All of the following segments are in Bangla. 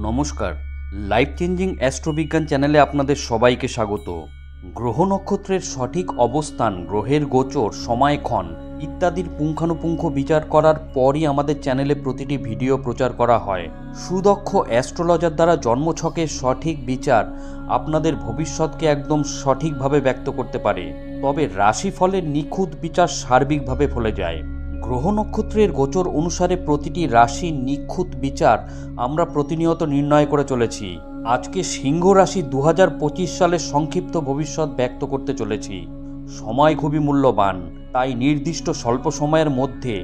নমস্কার, লাইফ চেঞ্জিং অ্যাস্ট্রোবিজ্ঞান চ্যানেলে আপনাদের সবাইকে স্বাগত। গ্রহ নক্ষত্রের সঠিক অবস্থান, গ্রহের গোচর, সময়ক্ষণ ইত্যাদির পুঙ্খানুপুঙ্খ বিচার করার পরই আমাদের চ্যানেলে প্রতিটি ভিডিও প্রচার করা হয়। সুদক্ষ অ্যাস্ট্রোলজার দ্বারা জন্মছকের সঠিক বিচার আপনাদের ভবিষ্যৎকে একদম সঠিকভাবে ব্যক্ত করতে পারে, তবে রাশিফলের নিখুঁত বিচার সার্বিকভাবে ফলে যায়। গ্রহ নক্ষত্রের গোচর অনুসারে প্রতিটি রাশির নিখুঁত বিচার আমরা প্রতিনিয়ত নির্ণয় করে চলেছি। আজকে সিংহ রাশি 2025 সালের সংক্ষিপ্ত ভবিষ্যৎ ব্যক্ত করতে চলেছি। সময় খুবই মূল্যবান, তাই নির্দিষ্ট স্বল্প সময়ের মধ্যে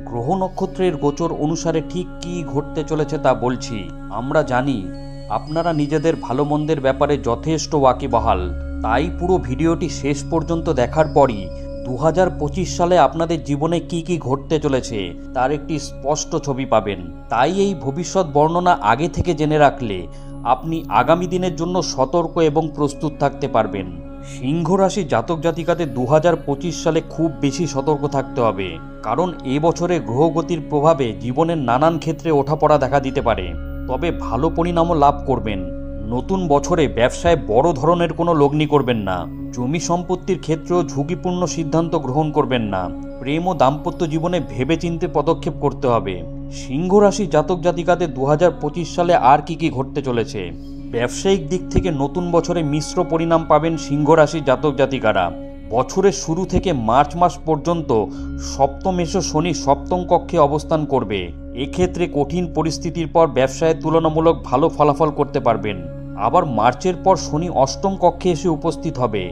গ্রহ নক্ষত্রের গোচর অনুসারে ঠিক কী ঘটতে চলেছে তা বলছি। আমরা জানি আপনারা নিজেদের ভালো মন্দের ব্যাপারে যথেষ্ট ওয়াকিবহাল, তাই পুরো ভিডিওটি শেষ পর্যন্ত দেখার পরই 2025 সালে আপনাদের জীবনে কি কি ঘটতে চলেছে তার একটি স্পষ্ট ছবি পাবেন। তাই এই ভবিষ্যৎ বর্ণনা আগে থেকে জেনে রাখলে আপনি আগামী দিনের জন্য সতর্ক এবং প্রস্তুত থাকতে পারবেন। সিংহ রাশি জাতক জাতিকাদের 2025 সালে খুব বেশি সতর্ক থাকতে হবে, কারণ এ বছরে গ্রহগতির প্রভাবে জীবনের নানান ক্ষেত্রে ওঠাপড়া দেখা দিতে পারে, তবে ভালো পরিণামও লাভ করবেন। নতুন বছরে ব্যবসায় বড় ধরনের কোনো লগ্নি করবেন না। জমি সম্পত্তির ক্ষেত্রেও ঝুঁকিপূর্ণ সিদ্ধান্ত গ্রহণ করবেন না। প্রেম ও দাম্পত্য জীবনে ভেবেচিন্তে পদক্ষেপ করতে হবে। সিংহ রাশি জাতক জাতিকাদের 2025 সালে আর কি কি ঘটতে চলেছে। ব্যবসায়িক দিক থেকে নতুন বছরে মিশ্র পরিণাম পাবেন সিংহ রাশি জাতক জাতিকারা। বছরের শুরু থেকে মার্চ মাস পর্যন্ত সপ্তমেশ শনি সপ্তম কক্ষে অবস্থান করবে। এক্ষেত্রে কঠিন পরিস্থিতির পর ব্যবসায় তুলনামূলক ভালো ফলাফল করতে পারবেন। আবার মার্চের পর শনি অষ্টম কক্ষে এসে উপস্থিত হবে।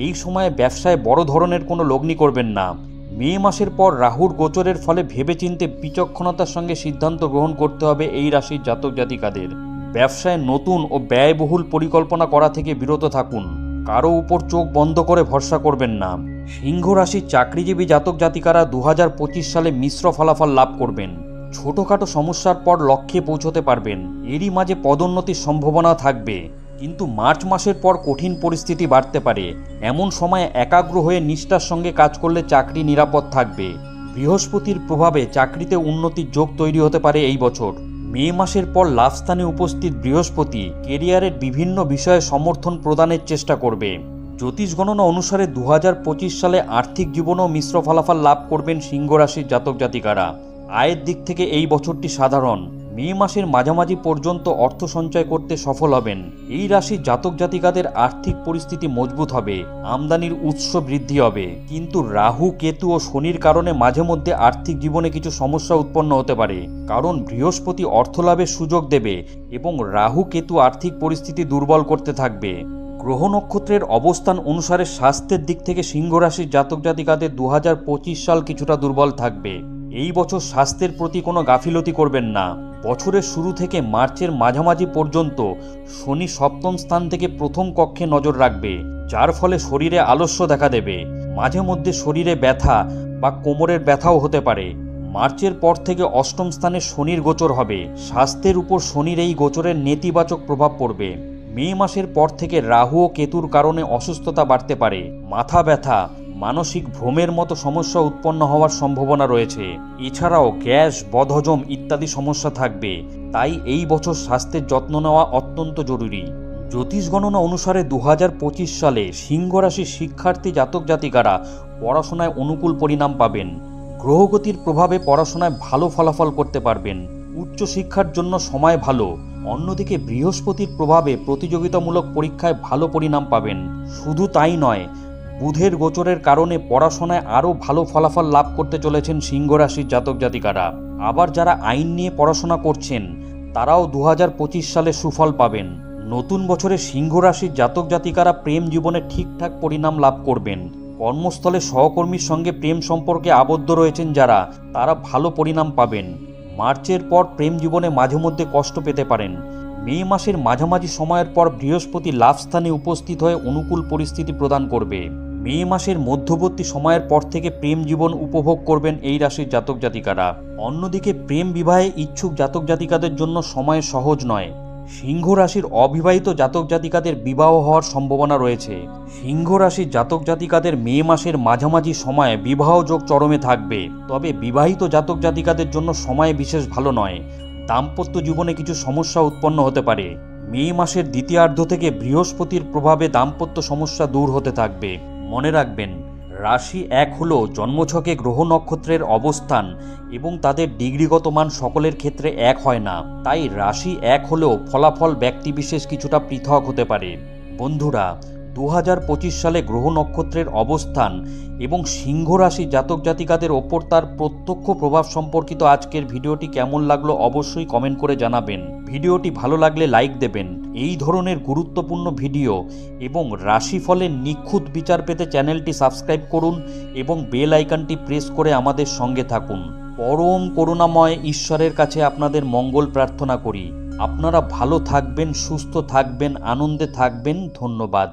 এই সময়ে ব্যবসায় বড় ধরনের কোনো লগ্নি করবেন না। মে মাসের পর রাহুর গোচরের ফলে ভেবেচিন্তে বিচক্ষণতার সঙ্গে সিদ্ধান্ত গ্রহণ করতে হবে এই রাশির জাতক জাতিকাদের। ব্যবসায় নতুন ও ব্যয়বহুল পরিকল্পনা করা থেকে বিরত থাকুন। কারো উপর চোখ বন্ধ করে ভরসা করবেন না। সিংহ রাশির চাকরিজীবী জাতক জাতিকারা 2025 সালে মিশ্র ফলাফল লাভ করবেন। ছোটখাটো সমস্যার পর লক্ষ্যে পৌঁছতে পারবেন। এরই মাঝে পদোন্নতির সম্ভাবনা থাকবে, কিন্তু মার্চ মাসের পর কঠিন পরিস্থিতি বাড়তে পারে। এমন সময়ে একাগ্র হয়ে নিষ্ঠার সঙ্গে কাজ করলে চাকরি নিরাপদ থাকবে। বৃহস্পতির প্রভাবে চাকরিতে উন্নতির যোগ তৈরি হতে পারে এই বছর। মে মাসের পর লাভস্থানে উপস্থিত বৃহস্পতি কেরিয়ারের বিভিন্ন বিষয়ে সমর্থন প্রদানের চেষ্টা করবে। জ্যোতিষ গণনা অনুসারে 2025 সালে আর্থিক জীবনেও মিশ্র ফলাফল লাভ করবেন সিংহ রাশির জাতক জাতিকারা। আয়ের দিক থেকে এই বছরটি সাধারণ। মে মাসের মাঝামাঝি পর্যন্ত অর্থ সঞ্চয় করতে সফল হবেন। এই রাশির জাতক জাতিকাদের আর্থিক পরিস্থিতি মজবুত হবে, আমদানির উৎস বৃদ্ধি হবে। কিন্তু রাহু, কেতু ও শনির কারণে মাঝে মধ্যে আর্থিক জীবনে কিছু সমস্যা উৎপন্ন হতে পারে, কারণ বৃহস্পতি অর্থলাভের সুযোগ দেবে এবং রাহু কেতু আর্থিক পরিস্থিতি দুর্বল করতে থাকবে। গ্রহ নক্ষত্রের অবস্থান অনুসারে স্বাস্থ্যের দিক থেকে সিংহ রাশির জাতক জাতিকাদের 2025 সাল কিছুটা দুর্বল থাকবে। এই বছর স্বাস্থ্যের প্রতি কোনো গাফিলতি করবেন না। বছরের শুরু থেকে মার্চের মাঝামাঝি পর্যন্ত শনি সপ্তম স্থান থেকে প্রথম কক্ষে নজর রাখবে, যার ফলে শরীরে আলস্য দেখা দেবে। মাঝে মধ্যে শরীরে ব্যথা বা কোমরের ব্যথাও হতে পারে। মার্চের পর থেকে অষ্টম স্থানে শনির গোচর হবে। স্বাস্থ্যের উপর শনির এই গোচরের নেতিবাচক প্রভাব পড়বে। মে মাসের পর থেকে রাহু ও কেতুর কারণে অসুস্থতা বাড়তে পারে। মাথা ব্যথা, মানসিক ভ্রমের মতো সমস্যা উৎপন্ন হওয়ার সম্ভাবনা রয়েছে। এছাড়াও গ্যাস, বদহজম ইত্যাদি সমস্যা থাকবে। তাই এই বছর স্বাস্থ্যের যত্ন নেওয়া অত্যন্ত জরুরি। জ্যোতিষ গণনা অনুসারে 2025 সালে সিংহ রাশির শিক্ষার্থী জাতক জাতিকারা পড়াশোনায় অনুকূল পরিণাম পাবেন। গ্রহগতির প্রভাবে পড়াশোনায় ভালো ফলাফল করতে পারবেন। উচ্চশিক্ষার জন্য সময় ভালো। অন্যদিকে বৃহস্পতির প্রভাবে প্রতিযোগিতামূলক পরীক্ষায় ভালো পরিণাম পাবেন। শুধু তাই নয়, বুধের গোচরের কারণে পড়াশোনায় আরও ভালো ফলাফল লাভ করতে চলেছেন সিংহ রাশির জাতক জাতিকারা। আবার যারা আইন নিয়ে পড়াশোনা করছেন তারাও 2025 সালে সুফল পাবেন। নতুন বছরে সিংহ রাশির জাতক জাতিকারা প্রেম জীবনে ঠিকঠাক পরিণাম লাভ করবেন। কর্মস্থলে সহকর্মীর সঙ্গে প্রেম সম্পর্কে আবদ্ধ রয়েছেন যারা, তারা ভালো পরিণাম পাবেন। মার্চের পর প্রেম জীবনে মাঝে মধ্যে কষ্ট পেতে পারেন। মে মাসের মাঝামাঝি সময়ের পর বৃহস্পতি লাভস্থানে উপস্থিত হয়ে অনুকূল পরিস্থিতি প্রদান করবে। মে মাসের মধ্যবর্তী সময়ের পর থেকে প্রেম জীবন উপভোগ করবেন এই রাশির জাতক জাতিকারা। অন্যদিকে প্রেম বিবাহে ইচ্ছুক জাতক জাতিকাদের জন্য সময় সহজ নয়। সিংহ রাশির অবিবাহিত জাতক জাতিকাদের বিবাহ হওয়ার সম্ভাবনা রয়েছে। সিংহ রাশির জাতক জাতিকাদের মে মাসের মাঝামাঝি সময়ে বিবাহ যোগ চরমে থাকবে, তবে বিবাহিত জাতক জাতিকাদের জন্য সময় বিশেষ ভালো নয়। দাম্পত্য জীবনে কিছু সমস্যা উৎপন্ন হতে পারে। মে মাসের দ্বিতীয়ার্ধ থেকে বৃহস্পতির প্রভাবে দাম্পত্য সমস্যা দূর হতে থাকবে। মনে রাখবেন, রাশি 1 হল জন্মছকে গ্রহ নক্ষত্রের অবস্থান এবং তাদের ডিগ্রিগত মান সকলের ক্ষেত্রে এক হয় না। তাই রাশি 1 হলেও ফলাফল ব্যক্তিবিশেষ কিছুটা পৃথক হতে পারে। বন্ধুরা, 2025 সালে গ্রহ নক্ষত্রের অবস্থান এবং সিংহ রাশি জাতক জাতিকাদের ওপর তার প্রত্যক্ষ প্রভাব সম্পর্কিত আজকের ভিডিওটি কেমন লাগলো অবশ্যই কমেন্ট করে জানাবেন। ভিডিওটি ভালো লাগলে লাইক দেবেন। এই ধরনের গুরুত্বপূর্ণ ভিডিও এবং রাশিফলের নিখুঁত বিচার পেতে চ্যানেলটি সাবস্ক্রাইব করুন এবং বেল আইকনটি প্রেস করে আমাদের সঙ্গে থাকুন। পরম করুণাময় ঈশ্বরের কাছে আপনাদের মঙ্গল প্রার্থনা করি। আপনারা ভালো থাকবেন, সুস্থ থাকবেন, আনন্দে থাকবেন। ধন্যবাদ।